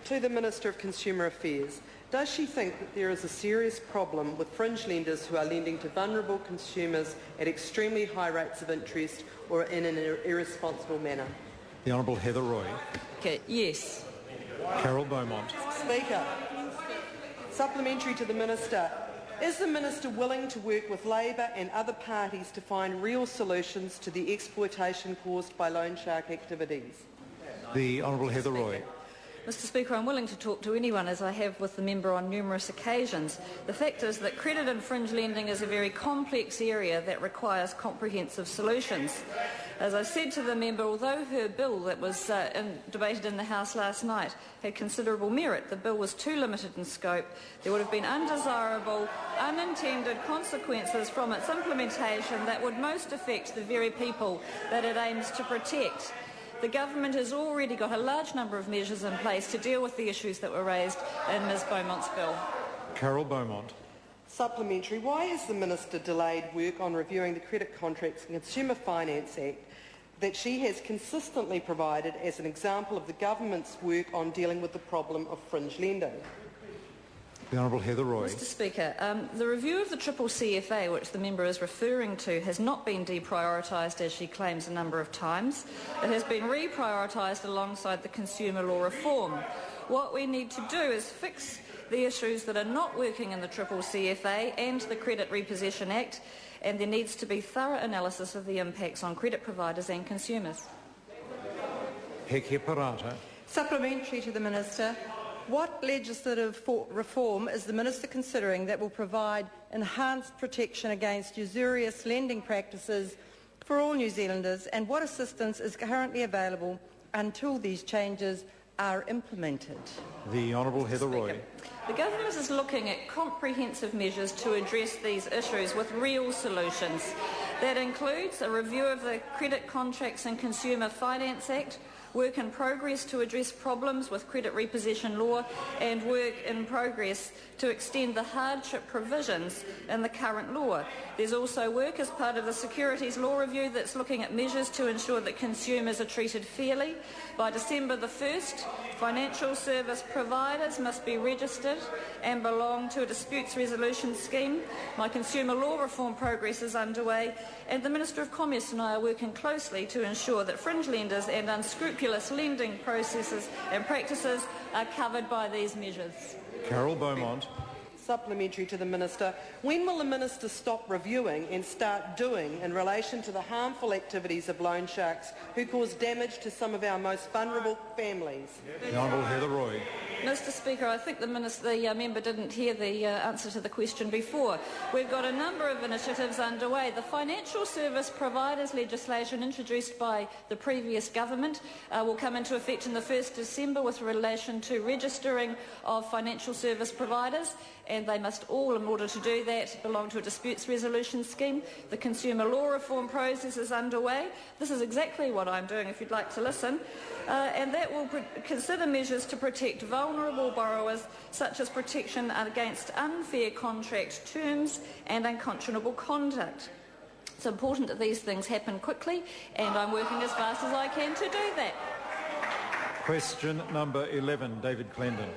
To the Minister of Consumer Affairs, does she think that there is a serious problem with fringe lenders who are lending to vulnerable consumers at extremely high rates of interest or in an irresponsible manner? The Honourable Heather Roy. Okay, yes. Carol Beaumont. Speaker, supplementary to the Minister. Is the Minister willing to work with Labor and other parties to find real solutions to the exploitation caused by loan shark activities? The Honourable Heather Roy. Mr Speaker, I'm willing to talk to anyone, as I have with the member on numerous occasions. The fact is that credit and fringe lending is a very complex area that requires comprehensive solutions. As I said to the member, although her bill that was debated in the House last night had considerable merit, the bill was too limited in scope. There would have been undesirable, unintended consequences from its implementation that would most affect the very people that it aims to protect. The government has already got a large number of measures in place to deal with the issues that were raised in Ms Beaumont's bill. Carol Beaumont. Supplementary. Why has the Minister delayed work on reviewing the Credit Contracts and Consumer Finance Act that she has consistently provided as an example of the government's work on dealing with the problem of fringe lending? The Honourable Heather Roy. Mr Speaker, the review of the Triple CFA, which the member is referring to, has not been deprioritised, as she claims a number of times. It has been reprioritised alongside the consumer law reform. What we need to do is fix the issues that are not working in the Triple CFA and the Credit Repossession Act, and there needs to be thorough analysis of the impacts on credit providers and consumers. Hekia Parata. Supplementary to the Minister. What legislative reform is the Minister considering that will provide enhanced protection against usurious lending practices for all New Zealanders, and what assistance is currently available until these changes are implemented? The Honourable Heather Roy. The government is looking at comprehensive measures to address these issues with real solutions. That includes a review of the Credit Contracts and Consumer Finance Act, work in progress to address problems with credit repossession law, and work in progress to extend the hardship provisions in the current law. There's also work as part of the Securities Law Review that's looking at measures to ensure that consumers are treated fairly. By December the 1st, financial service providers must be registered and belong to a disputes resolution scheme. My consumer law reform progress is underway, and the Minister of Commerce and I are working closely to ensure that fringe lenders and unscrupulous lending processes and practices are covered by these measures. Carol Beaumont. Supplementary to the Minister. When will the Minister stop reviewing and start doing in relation to the harmful activities of loan sharks who cause damage to some of our most vulnerable families? The Honourable Heather Roy. Mr Speaker, I think the member didn't hear the answer to the question before. We've got a number of initiatives underway. The financial service providers legislation introduced by the previous government will come into effect on the 1st December with relation to registering of financial service providers, and they must all, in order to do that, belong to a disputes resolution scheme. The consumer law reform process is underway. This is exactly what I'm doing, if you'd like to listen, and that will consider measures to protect vulnerable borrowers, such as protection against unfair contract terms and unconscionable conduct. It's important that these things happen quickly, and I'm working as fast as I can to do that. Question number 11, David Clendon.